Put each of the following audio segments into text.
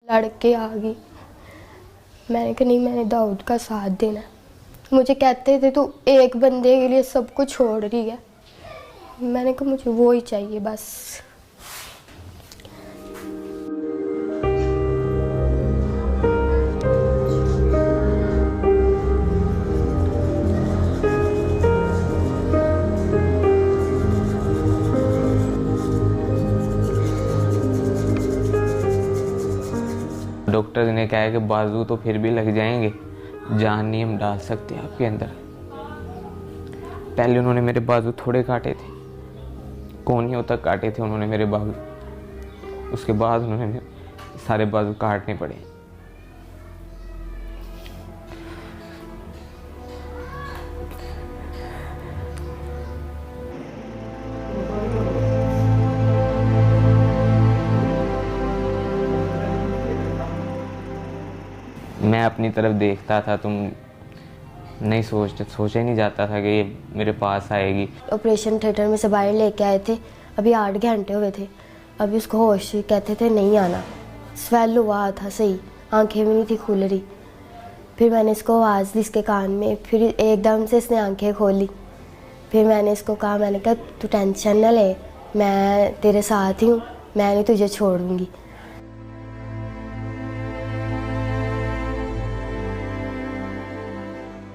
लड़के आ गई। मैंने कहा नहीं, मैंने दाऊद का साथ देना है। मुझे कहते थे तू एक बंदे के लिए सब कुछ छोड़ रही है। मैंने कहा मुझे वो ही चाहिए बस। डॉक्टर ने कहा है कि बाजू तो फिर भी लग जाएंगे, जान नहीं हम डाल सकते आपके अंदर। पहले उन्होंने मेरे बाजू थोड़े काटे थे, कोहनियों तक काटे थे उन्होंने मेरे बाजू। उसके बाद उन्होंने मेरे सारे बाजू काटने पड़े। मैं अपनी तरफ देखता था, तुम नहीं सोचा ही नहीं जाता था कि ये मेरे पास आएगी। ऑपरेशन थिएटर में से बाहर लेके आए थे, अभी 8 घंटे हुए थे। अभी उसको होश कहते थे नहीं आना, स्वेल हुआ था सही, आंखें भी नहीं थी खुल रही। फिर मैंने इसको आवाज़ दी इसके कान में, फिर एकदम से इसने आंखें खोली। फिर मैंने इसको कहा, मैंने कहा तू टेंशन ना ले, मैं तेरे साथ ही हूँ, मैं नहीं तुझे छोड़ूंगी।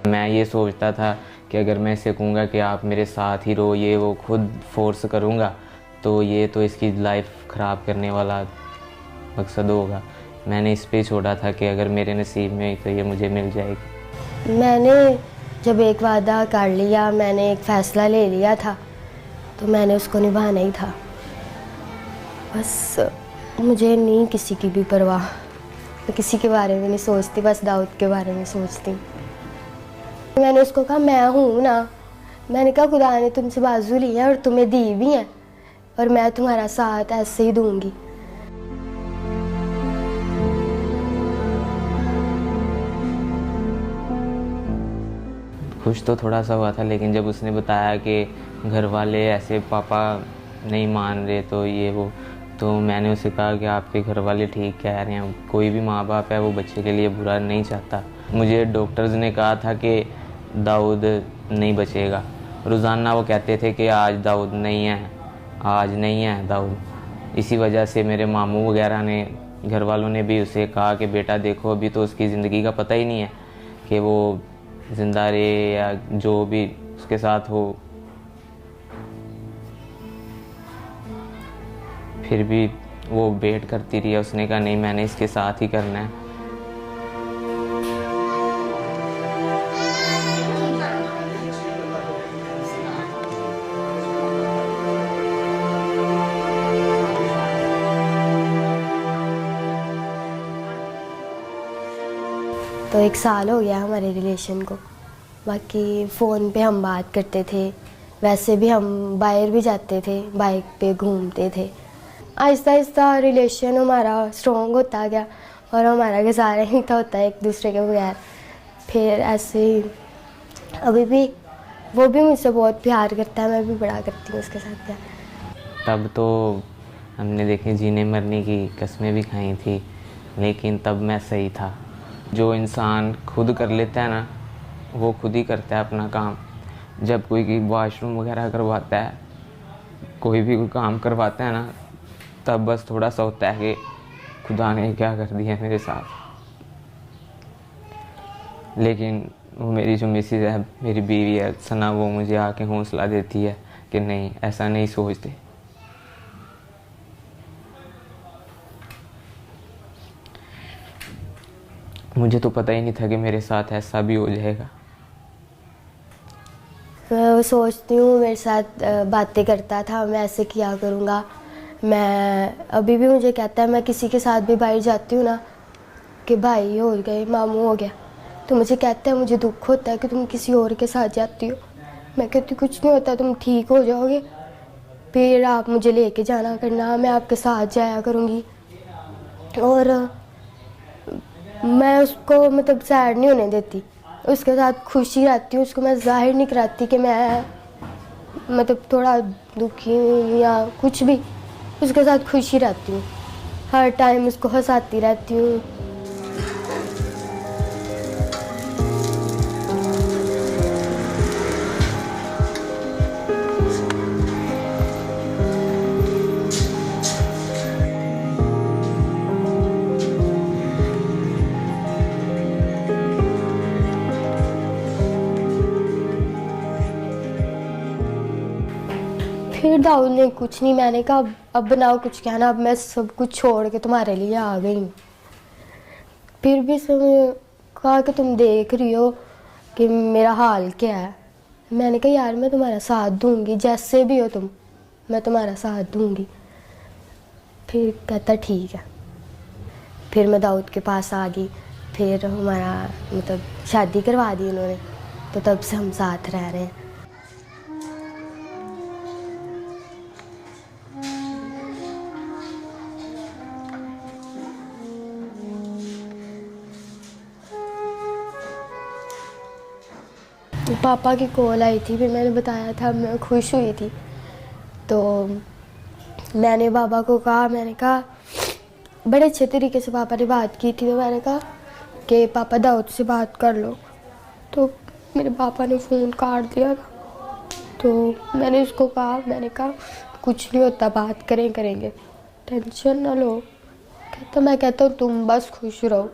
मैं ये सोचता था कि अगर मैं इसे कहूँगा कि आप मेरे साथ ही रहो, ये वो खुद फोर्स करूँगा तो ये तो इसकी लाइफ ख़राब करने वाला मकसद होगा। मैंने इस पे छोड़ा था कि अगर मेरे नसीब में तो ये मुझे मिल जाएगी। मैंने जब एक वादा कर लिया, मैंने एक फ़ैसला ले लिया था, तो मैंने उसको निभाना ही था। बस मुझे नहीं किसी की भी परवाह, मैं किसी के बारे में नहीं सोचती, बस दाऊद के बारे में सोचती। मैंने उसको कहा मैं हूँ ना, मैंने कहा खुदा ने तुमसे बाजू ली है और तुम्हें दी भी है, और मैं तुम्हारा साथ ऐसे ही दूंगी। खुश तो थोड़ा सा हुआ था, लेकिन जब उसने बताया कि घर वाले ऐसे पापा नहीं मान रहे तो ये वो, तो मैंने उसे कहा कि आपके घर वाले ठीक कह रहे हैं, कोई भी माँ बाप है वो बच्चे के लिए बुरा नहीं चाहता। मुझे डॉक्टर्स ने कहा था कि दाऊद नहीं बचेगा। रोज़ाना वो कहते थे कि आज दाऊद नहीं है, आज नहीं है दाऊद। इसी वजह से मेरे मामू वगैरह ने, घर वालों ने भी उसे कहा कि बेटा देखो अभी तो उसकी ज़िंदगी का पता ही नहीं है कि वो ज़िंदा रहे या जो भी उसके साथ हो। फिर भी वो वेट करती रही। उसने कहा नहीं, मैंने इसके साथ ही करना है। तो 1 साल हो गया हमारे रिलेशन को। बाकी फ़ोन पे हम बात करते थे, वैसे भी हम बाहर भी जाते थे, बाइक पे घूमते थे। आहिस्ता आहिस्ता रिलेशन हमारा स्ट्रॉन्ग होता गया और हमारा गुजारा ही था होता है एक दूसरे के बगैर। फिर ऐसे ही अभी भी वो भी मुझसे बहुत प्यार करता है, मैं भी बड़ा करती हूँ उसके साथ प्यार। तब तो हमने देखे जीने मरने की कस्में भी खाई थी, लेकिन तब मैं सही था। जो इंसान खुद कर लेता है ना, वो खुद ही करता है अपना काम। जब कोई वॉशरूम वगैरह करवाता है, कोई भी कोई काम करवाता है ना, तब बस थोड़ा सा होता है कि खुदा ने क्या कर दिया मेरे साथ। लेकिन वो मेरी जो मिसेज है, मेरी बीवी है सना, वो मुझे आके हौसला देती है कि नहीं, ऐसा नहीं सोचते। मुझे तो पता ही नहीं था कि मेरे साथ ऐसा भी हो जाएगा। मैं सोचती हूँ मेरे साथ बातें करता था, मैं ऐसे किया करूँगा। मैं अभी भी मुझे कहता है, मैं किसी के साथ भी बाहर जाती हूँ ना कि भाई हो गए, मामू हो गया, तो मुझे कहता है मुझे दुख होता है कि तुम किसी और के साथ जाती हो। मैं कहती कुछ नहीं होता, तुम ठीक हो जाओगे, फिर आप मुझे लेके जाना करना, मैं आपके साथ जाया करूँगी। और मैं उसको मतलब सैड नहीं होने देती, उसके साथ खुशी रहती हूँ। उसको मैं जाहिर नहीं कराती कि मैं मतलब थोड़ा दुखी हूँ या कुछ भी, उसके साथ खुशी रहती हूँ। हर टाइम उसको हंसाती रहती हूँ। फिर दाऊद ने कुछ नहीं, मैंने कहा अब बनाओ कुछ कहना, अब मैं सब कुछ छोड़ के तुम्हारे लिए आ गई हूँ। फिर भी उसने कहा कि तुम देख रही हो कि मेरा हाल क्या है। मैंने कहा यार मैं तुम्हारा साथ दूंगी, जैसे भी हो तुम, मैं तुम्हारा साथ दूंगी। फिर कहता ठीक है। फिर मैं दाऊद के पास आ गई, फिर हमारा मतलब शादी करवा दी उन्होंने, तो तब से हम साथ रह रहे हैं। पापा की कॉल आई थी, फिर मैंने बताया था मैं खुश हुई थी। तो मैंने पापा को कहा, मैंने कहा बड़े अच्छे तरीके से पापा ने बात की थी, तो मैंने कहा कि पापा दाऊद से बात कर लो। तो मेरे पापा ने फ़ोन काट दिया था। तो मैंने उसको कहा, मैंने कहा कुछ नहीं होता, बात करेंगे, टेंशन ना लो। कहता मैं कहता हूँ तुम बस खुश रहो।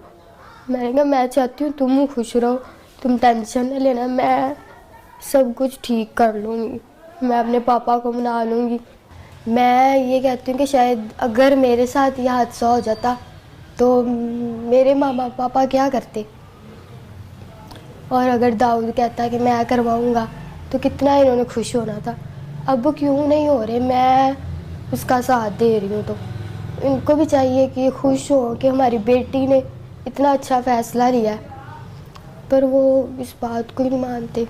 मैंने कहा मैं चाहती हूँ तुम खुश रहो, तुम टेंशन न लेना, मैं सब कुछ ठीक कर लूँगी, मैं अपने पापा को मना लूँगी। मैं ये कहती हूँ कि शायद अगर मेरे साथ यह हादसा हो जाता तो मेरे मामा पापा क्या करते, और अगर दाऊद कहता कि मैं करवाऊँगा तो कितना इन्होंने खुश होना था। अब वो क्यों नहीं हो रहे, मैं उसका साथ दे रही हूँ। तो इनको भी चाहिए कि खुश हो कि हमारी बेटी ने इतना अच्छा फ़ैसला लिया है, पर वो इस बात को ही नहीं मानते।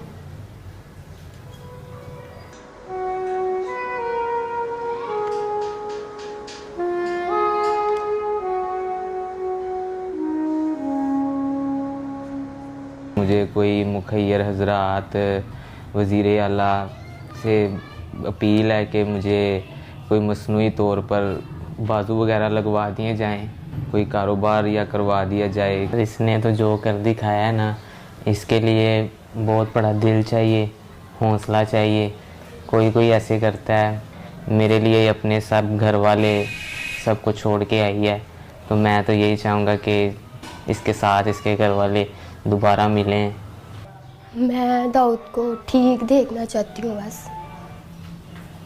मुझे कोई मुखैर हजरात वज़ीर आला से अपील है कि मुझे कोई मसनूई तौर पर बाजू वगैरह लगवा दिए जाएं, कोई कारोबार या करवा दिया जाए। इसने तो जो कर दिखाया है ना, इसके लिए बहुत बड़ा दिल चाहिए, हौसला चाहिए। कोई ऐसे करता है। मेरे लिए अपने सब घर वाले सब कुछ छोड़ के आई है, तो मैं तो यही चाहूँगा कि इसके साथ इसके घर वाले दोबारा मिलें। मैं दाऊद को ठीक देखना चाहती हूँ, बस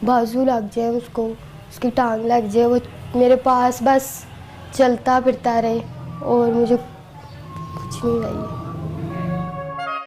बाजू लग जाए उसको, उसकी टांग लग जाए, वो मेरे पास बस चलता फिरता रहे, और मुझे कुछ नहीं चाहिए।